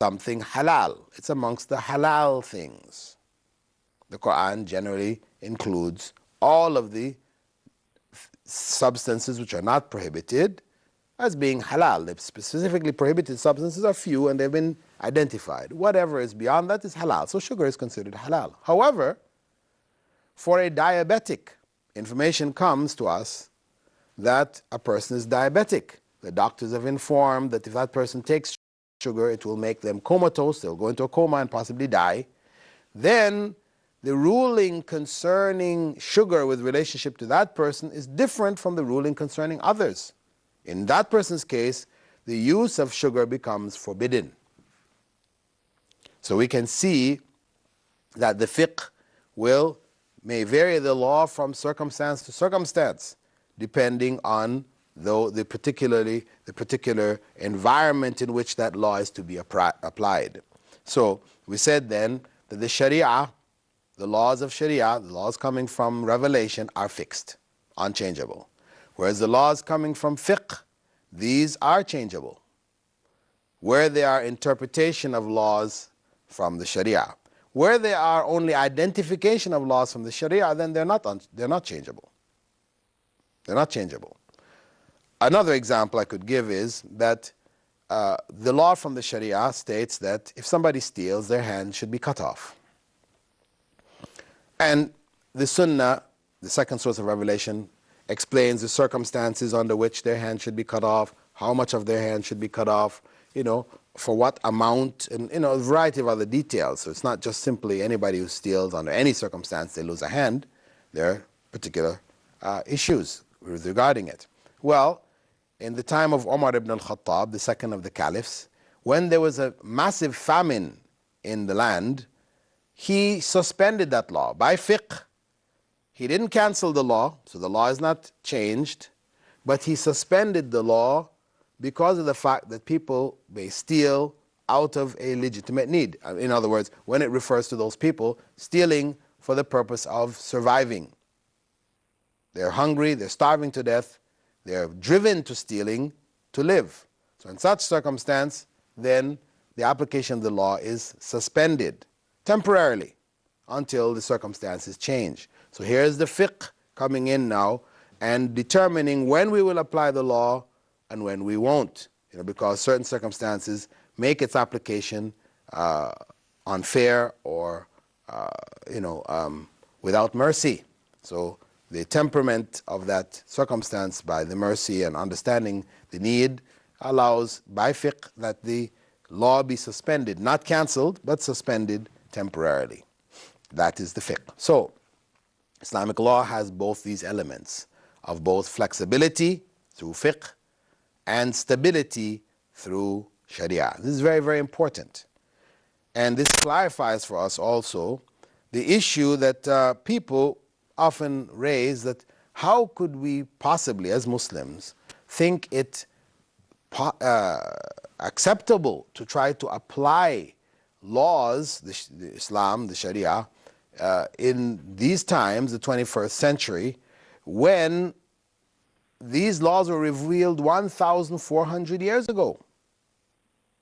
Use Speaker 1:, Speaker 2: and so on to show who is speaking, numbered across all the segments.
Speaker 1: something halal. It's amongst the halal things. The Quran generally includes all of the substances which are not prohibited as being halal. The specifically prohibited substances are few and they've been identified. Whatever is beyond that is halal. So sugar is considered halal. However, for a diabetic, information comes to us that a person is diabetic. The doctors have informed that if that person takes sugar, it will make them comatose, they'll go into a coma and possibly die. Then the ruling concerning sugar with relationship to that person is different from the ruling concerning others. In that person's case, the use of sugar becomes forbidden. So we can see that the fiqh may vary the law from circumstance to circumstance, depending on the particular environment in which that law is to be applied. So we said then that the Sharia, the laws of Sharia, the laws coming from revelation are fixed, unchangeable. Whereas the laws coming from fiqh, these are changeable. Where they are interpretation of laws from the Sharia. Where they are only identification of laws from the Sharia, then they're not changeable. They're not changeable. Another example I could give is that the law from the Sharia states that if somebody steals, their hand should be cut off. And the Sunnah, the second source of revelation, explains the circumstances under which their hand should be cut off, how much of their hand should be cut off, for what amount, and a variety of other details. So it's not just simply anybody who steals under any circumstance, they lose a hand. There are particular issues regarding it. Well, in the time of Umar ibn al-Khattab, the second of the caliphs, when there was a massive famine in the land, he suspended that law by fiqh. He didn't cancel the law, so the law is not changed, but he suspended the law because of the fact that people may steal out of a legitimate need. In other words, when it refers to those people stealing for the purpose of surviving. They're hungry, they're starving to death, they're driven to stealing to live. So in such circumstance, then the application of the law is suspended temporarily until the circumstances change. So here's the fiqh coming in now and determining when we will apply the law and when we won't, because certain circumstances make its application unfair or without mercy. So the temperament of that circumstance by the mercy and understanding the need allows by fiqh that the law be suspended, not cancelled, but suspended temporarily. That is the fiqh. So Islamic law has both these elements of both flexibility through fiqh and stability through Sharia. This is very, very important. And this clarifies for us also the issue that people often raise, that how could we possibly, as Muslims, think it acceptable to try to apply laws, the Islam, the Sharia, in these times, the 21st century, when these laws were revealed 1,400 years ago.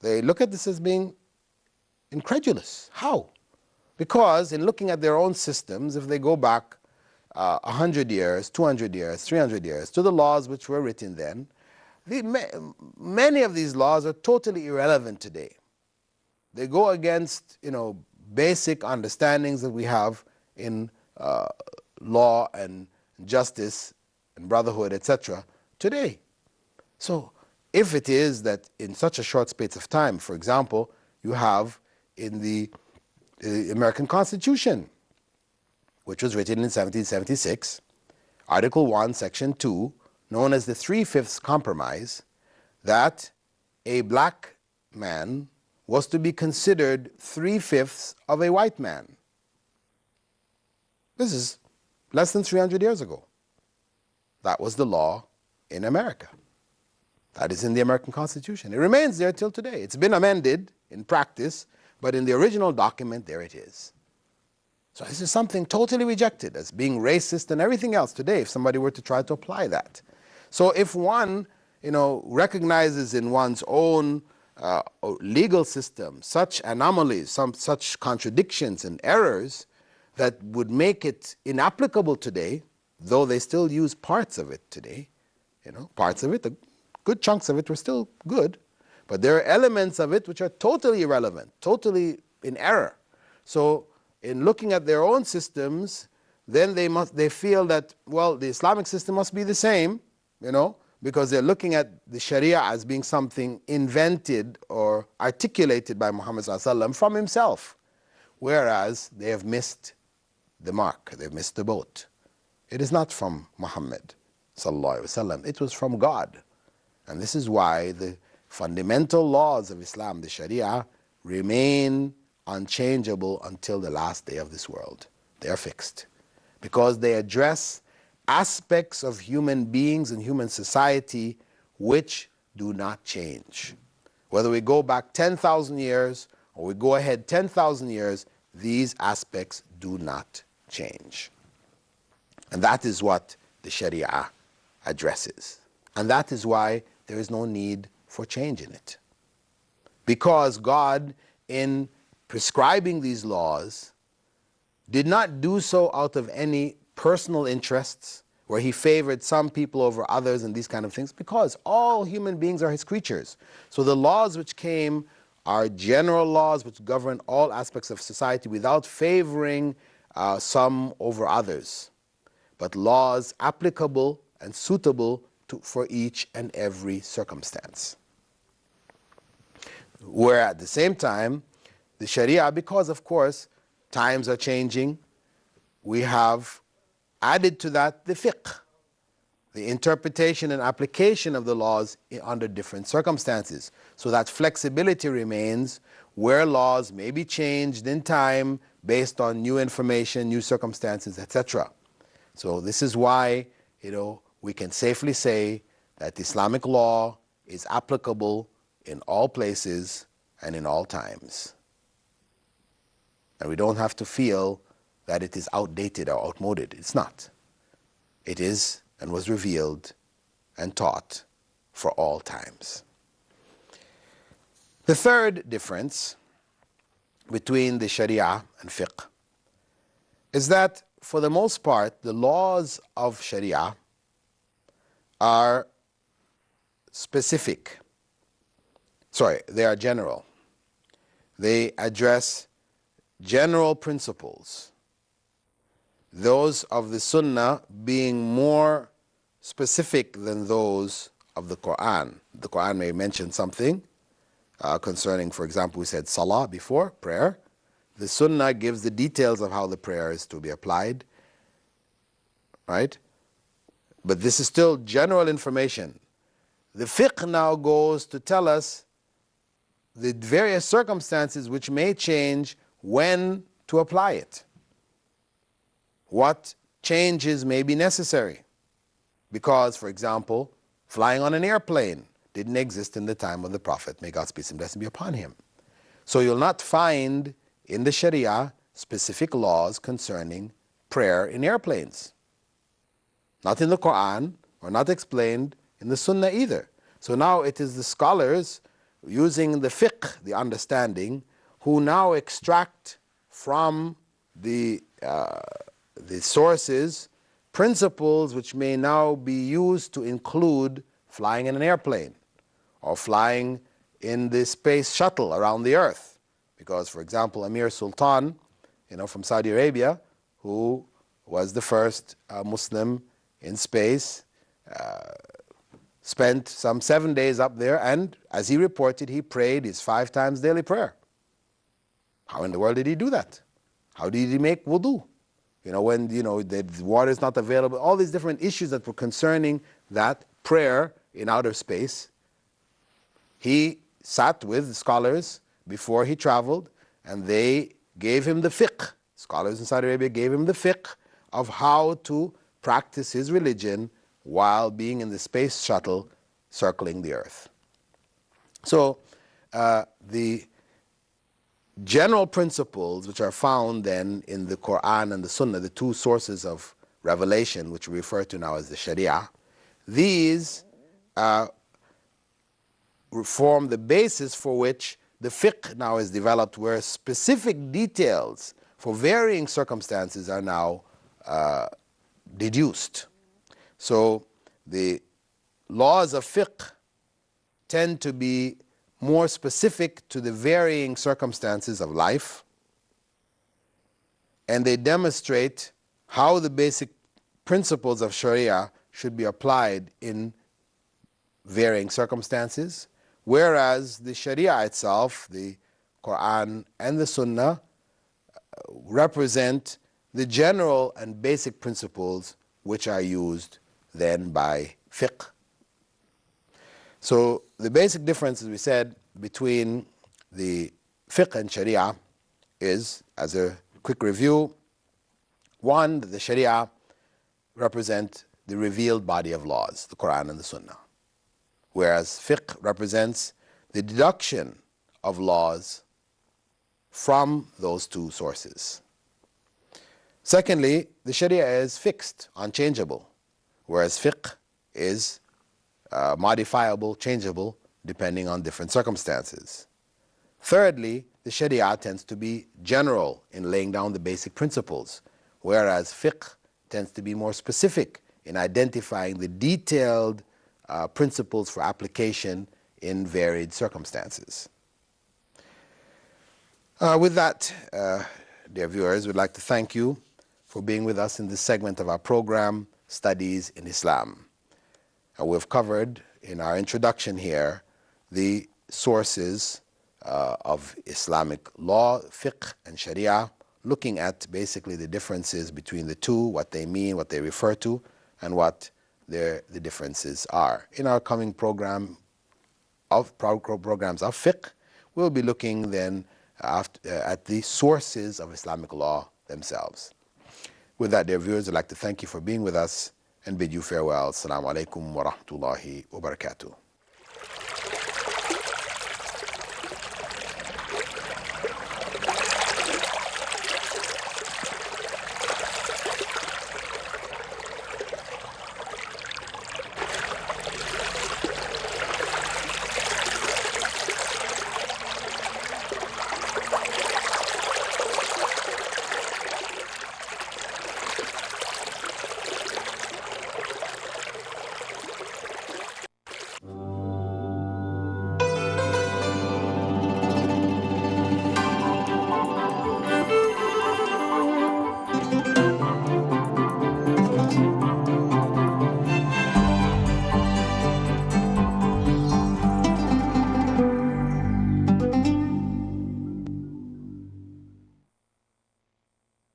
Speaker 1: They look at this as being incredulous. How? Because in looking at their own systems, if they go back 100 years, 200 years, 300 years to the laws which were written then, many of these laws are totally irrelevant today. They go against basic understandings that we have in law and justice and brotherhood, etc. today. So if it is that in such a short space of time, for example, you have in the American Constitution, which was written in 1776, Article 1, Section 2, known as the 3/5 Compromise, that a black man was to be considered 3/5 of a white man. This is less than 300 years ago. That was the law in America. That is in the American Constitution. It remains there till today. It's been amended in practice, but in the original document, there it is. So this is something totally rejected as being racist and everything else today if somebody were to try to apply that. So if one, recognizes in one's own legal system, such anomalies, some such contradictions and errors that would make it inapplicable today, though they still use parts of it today. Parts of it, the good chunks of it were still good, but there are elements of it which are totally irrelevant, totally in error. So in looking at their own systems, then they feel that, well, the Islamic system must be the same, because they're looking at the Sharia as being something invented or articulated by Muhammad ﷺ from himself, whereas they have missed the mark, they've missed the boat. It is not from Muhammad ﷺ, it was from God. And this is why the fundamental laws of Islam, the Sharia, remain unchangeable until the last day of this world. They are fixed, because they address aspects of human beings and human society which do not change. Whether we go back 10,000 years or we go ahead 10,000 years, these aspects do not change. And that is what the Sharia addresses. And that is why there is no need for change in it. Because God, in prescribing these laws, did not do so out of any personal interests, where he favored some people over others and these kind of things, because all human beings are his creatures. So the laws which came are general laws which govern all aspects of society without favoring some over others, but laws applicable and suitable for each and every circumstance. Where at the same time, the Sharia, because of course times are changing, we have added to that the fiqh, the interpretation and application of the laws under different circumstances, so that flexibility remains where laws may be changed in time based on new information, new circumstances, etc. So this is why, we can safely say that Islamic law is applicable in all places and in all times. And we don't have to feel that it is outdated or outmoded. It's not. It is and was revealed and taught for all times. The third difference between the Sharia and Fiqh is that, for the most part, the laws of Sharia are specific. They are general. They address general principles. Those of the Sunnah being more specific than those of the Quran. The Quran may mention something concerning, for example, we said salah before, prayer. The Sunnah gives the details of how the prayer is to be applied, right? But this is still general information. The fiqh now goes to tell us the various circumstances which may change when to apply it. What changes may be necessary. Because, for example, flying on an airplane didn't exist in the time of the Prophet, may God's peace and blessing be upon him. So you'll not find in the Sharia specific laws concerning prayer in airplanes. Not in the Quran, or not explained in the Sunnah either. So now it is the scholars using the fiqh, the understanding, who now extract from the sources principles which may now be used to include flying in an airplane or flying in the space shuttle around the earth. Because, for example, Amir Sultan, from Saudi Arabia, who was the first Muslim in space, spent some 7 days up there, and as he reported, he prayed his 5 times daily prayer. How in the world did he do that? How did he make wudu? When the water is not available, all these different issues that were concerning that prayer in outer space. He sat with scholars before he traveled, and they gave him the fiqh. Scholars in Saudi Arabia gave him the fiqh of how to practice his religion while being in the space shuttle circling the earth. So the general principles which are found then in the Quran and the Sunnah, the two sources of revelation which we refer to now as the Sharia, these form the basis for which the fiqh now is developed, where specific details for varying circumstances are now deduced. So the laws of fiqh tend to be more specific to the varying circumstances of life, and they demonstrate how the basic principles of Sharia should be applied in varying circumstances, whereas the Sharia itself, the Quran and the Sunnah, represent the general and basic principles which are used then by fiqh. So the basic difference, as we said, between the fiqh and Sharia is, as a quick review, one, that the Sharia represent the revealed body of laws, the Quran and the Sunnah, whereas fiqh represents the deduction of laws from those two sources. Secondly, the Sharia is fixed, unchangeable, whereas fiqh is modifiable, changeable, depending on different circumstances. Thirdly, the Sharia tends to be general in laying down the basic principles, whereas fiqh tends to be more specific in identifying the detailed principles for application in varied circumstances. With that, dear viewers, we'd like to thank you for being with us in this segment of our program, Studies in Islam. We've covered in our introduction here the sources of Islamic law, fiqh and Sharia, looking at basically the differences between the two, what they mean, what they refer to, and what the differences are. In our coming programs of fiqh, we'll be looking then at the sources of Islamic law themselves. With that, dear viewers, I'd like to thank you for being with us and bid you farewell. Assalamu alaikum wa rahmatullahi wa barakatuh.